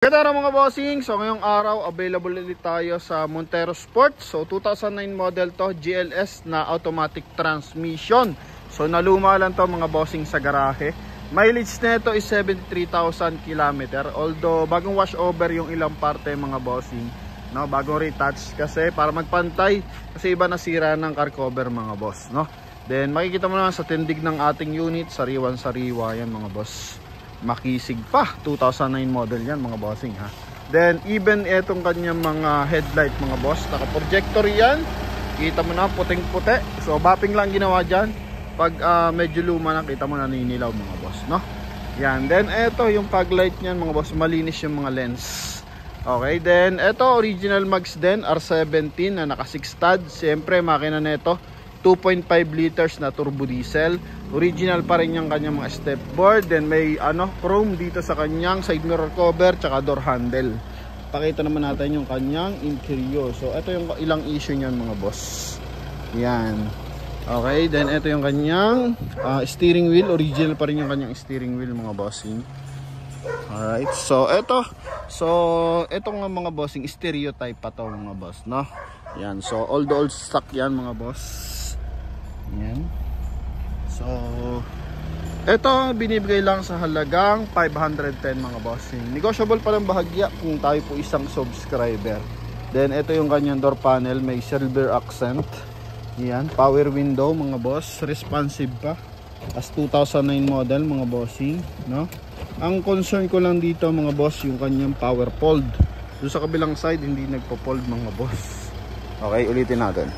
Ganda na mga bossing, so ngayong araw available ulit tayo sa Montero Sport. So 2009 model to, GLS na automatic transmission. So naluma lang to mga bossing sa garahe. Mileage nito is 73,000 km. Although bagong wash over yung ilang parte mga bossing, no, bagong retouch kasi para magpantay kasi iba nasira ng car cover mga boss, no. Then makikita mo naman sa tindig ng ating unit, sariwan-sariwa yan mga boss. Makisig pa, 2009 model yan mga bossing ha. Then even etong kanyang mga headlight mga boss, naka projector yan, kita mo na puting puti. So bapping lang ginawa dyan. Pag medyo luma na, kita mo naninilaw mga boss, no. Yan, then eto yung fog light nyan mga boss, malinis yung mga lens. Okay, then eto original mags din, R17 na naka 6 studs. Siyempre makina neto 2.5 liters na turbo diesel. Original pa rin yung kanyang mga step board. Then may chrome dito sa kanyang side mirror cover tsaka door handle. Pakita naman natin yung kanyang interior. So ito yung ilang issue niyan mga boss. Yan. Okay, then ito yung kanyang steering wheel. Original pa rin yung kanyang steering wheel mga bossing. Alright, so ito. So ito nga mga bossing, stereotype pa to mga boss, no? Yan, so all the old stock yan mga boss. Yan. So ito binibigay lang sa halagang 510 mga bossing. Negotiable pa lang bahagya kung tayo po isang subscriber. Then ito yung kanyang door panel, may silver accent. Yan, power window mga boss, responsive pa. As 2009 model mga bossing, no? Ang concern ko lang dito mga boss, yung kanyang power fold. Doon sa kabilang side hindi nagpo-fold mga boss. Okay, ulitin natin.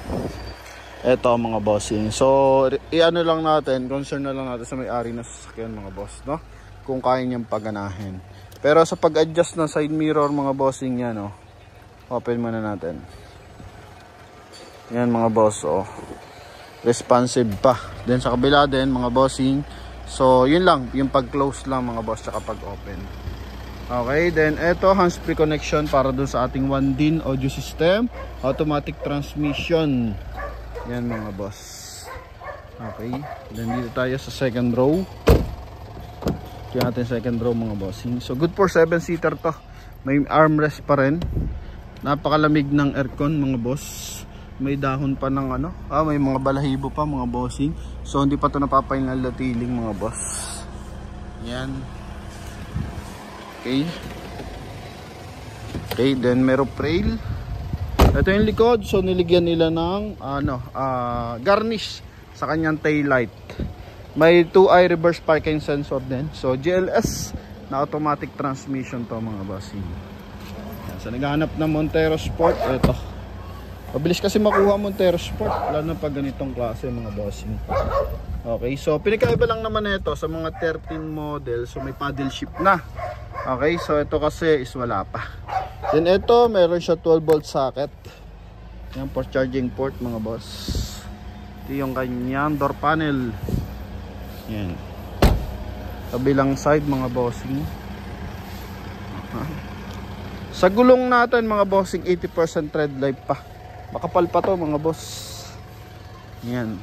Eto mga bossing. So, i-ano lang natin, concern na lang natin sa may-ari na sasakyan mga boss, no? Kung kaya niyang paganahin. Pero sa pag-adjust ng side mirror mga bossing yan, oh. Open muna natin. Yan mga boss, oh. Responsive pa. Then sa kabila din mga bossing. So, yun lang, yung pag-close lang mga boss, tsaka pag-open. Okay, then eto hands-free connection para dun sa ating 1DIN audio system, automatic transmission. Yan mga boss. Okay, then dito tayo sa second row. Ito natin second row mga bossing. So good for 7-seater to. May armrest pa rin. Napakalamig ng aircon mga boss. May dahon pa ng may mga balahibo pa mga bossing. So hindi pa to napapahingal na tiling mga boss. Yan. Okay. Okay, then meron rail. Ito yung likod, so niligyan nila ng garnish sa kanyang tail light. May 2-eye reverse parking sensor din. So GLS na automatic transmission to mga bossing. Yan, so naghahanap ng Montero Sport, ito. Mabilis kasi makuha Montero Sport, lalo na pag ganitong klase mga bossing. Okay, so pinakaiba lang naman ito sa mga 13 model, so may paddle shift na. Okay, so ito kasi is wala pa. Then ito, meron siya 12-volt socket. Yan, for charging port mga boss. Ito yung kanyang door panel. Yan. Kabilang side mga bossing. Sa gulong natin mga bossing, 80% tread life pa. Makapal pa to mga boss. Yan.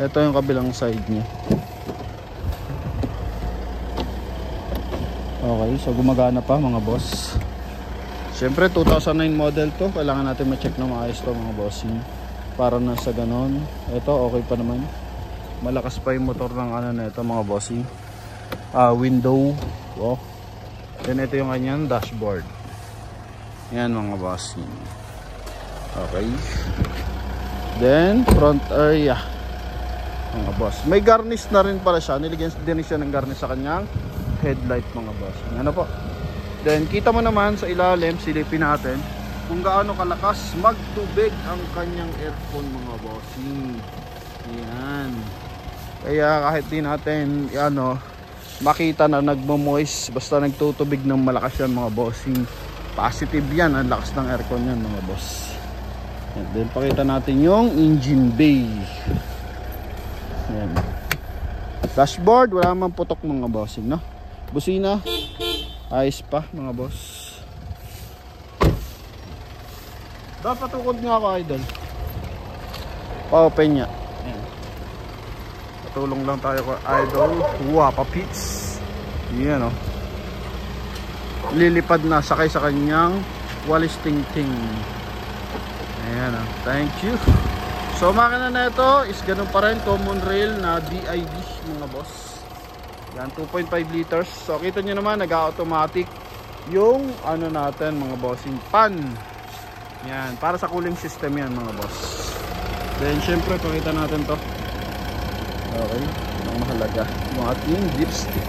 Ito yung kabilang side niya. Okay, so gumagana pa mga boss. Siyempre 2009 model to, kailangan natin ma-check na maayos to mga bossing. Para na sa ganon. Ito okay pa naman. Malakas pa yung motor ng na ito mga bossing. Window. Oh. Then ito yung kanyang dashboard. Yan mga bossing. Okay. Then front area. Mga boss. May garnish na rin pala siya. Niligyan din siya ng garnish sa kanyang headlight mga boss. Ano po? Then kita mo naman sa ilalim, silipin natin kung gaano kalakas magtubig ang kanyang aircon mga bossing. Yan. Kaya kahit di natin makita na nagmo-moist, basta nagtutubig ng malakas yan mga bossing. Positive yan, ang lakas ng aircon yan mga boss. And then pakita natin yung engine bay. Yan. Dashboard, wala man putok mga bossing, no? Busina, ayos pa mga boss. Dapat patukod nga ako idol. Pa-open niya. Ayan. Patulong lang tayo ko idol. Wapa pits. Yan lilipad na sakay sa kanyang walis tingting. Ayan, thank you. So makina na ito is ganun pa rin, common rail na DID mga boss. Yan, 2.5 liters. So kita nyo naman, nag-automatic yung ano natin mga bossing pan. Yan, para sa cooling system yan mga boss. Then syempre pakita natin to. Okay, ang mahalaga yung ating dipstick.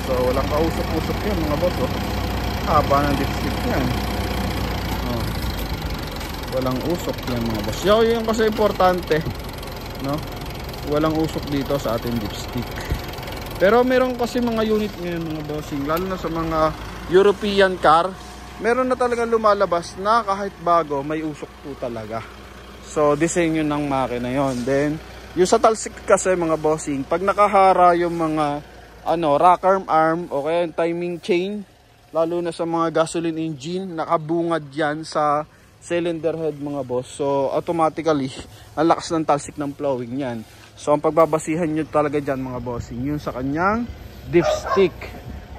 So walang kausok-usok yan mga boss. Oh. Haba ng dipstick yan. Oh. Walang usok yan mga boss. Yung kasi importante, no? Walang usok dito sa ating dipstick. Pero meron kasi mga unit ngayon mga bossing, lalo na sa mga European car, meron na talaga lumalabas na kahit bago may usok po talaga. So disenyo ng makina yon. Then yung sa talsik kasi mga bossing, pag nakahara yung mga rock arm o kaya yung timing chain, lalo na sa mga gasoline engine, nakabungad yan sa cylinder head mga boss. So automatically ang lakas ng talsik ng flowing yan. So ang pagbabasihan nyo talaga dyan mga bossing, yun sa kanyang dipstick.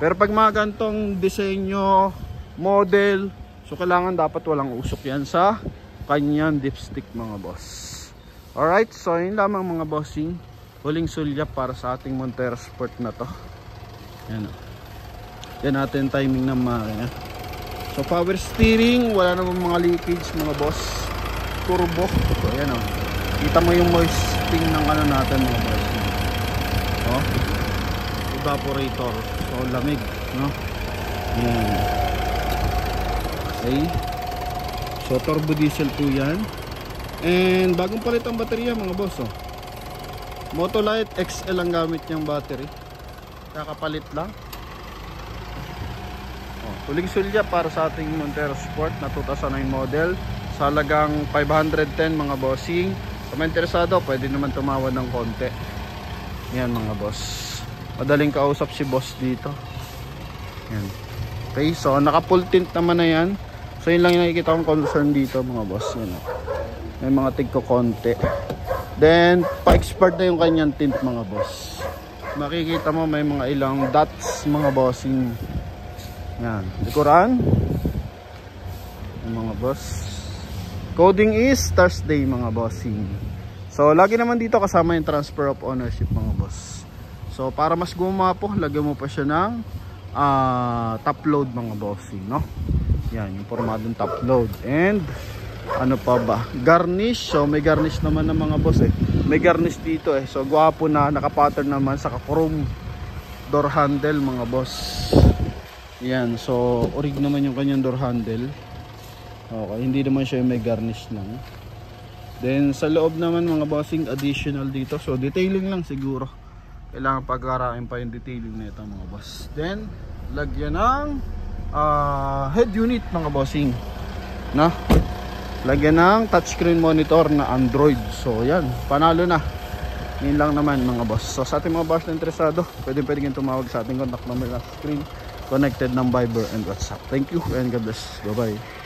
Pero pag mga gantong disenyo, model, so kailangan dapat walang usok yan sa kanyang dipstick mga boss. Alright, so yun lamang mga bossing, huling sulyap para sa ating Montero Sport na to. Yan o. Yan natin timing ng makina. So power steering, wala namang mga leakage mga boss. Turbo. So yan o. Kita mo yung moisting ng ano natin mga boss. Oh. Evaporator. So lamig, no? Yan. Okay. So turbo diesel po yan. And bagong palit ang baterya mga boss. Oh. Motolite XL ang gamit niyang battery. Kakapalit lang. Oh, tuling sulya para sa ating Montero Sport na 2009 model. Sa halagang 510 mga bossing. Kung may interesado, pwede naman tumawad ng konti. Yan mga boss. Madaling kausap si boss dito. Yan. Okay, so naka full tint naman na yan. So yun lang yung nakikita kong concern dito mga boss. Yan. May mga tigko konti. Then pa-expert na yung kanyang tint mga boss. Makikita mo may mga ilang dots mga bossing. Yan. Likuran. Yung mga boss. Coding is Thursday mga bossing. So lagi naman dito kasama yung transfer of ownership mga boss. So para mas gumapo, lagyan mo pa siya ng top load mga bossing, no? Yan, yung formadong top load. And ano pa ba? Garnish. So may garnish naman ng mga boss eh. May garnish dito eh. So gwapo na, naka-pattern naman sa chrome door handle mga boss. Yan, so orig naman yung kanyang door handle. Okay, hindi naman siya yung may garnish lang. Then sa loob naman mga bossing, additional dito. So detailing lang siguro. Kailangan pag-arain pa yung detailing nito mga boss. Then lagyan ng head unit mga bossing. Na? Lagyan ng touchscreen monitor na Android. So yan, panalo na. Yun lang naman mga boss. So sa ating mga boss na interesado, pwede kayong tumawag sa ating contact number na screen. Connected ng Viber and WhatsApp. Thank you and God bless. Bye bye.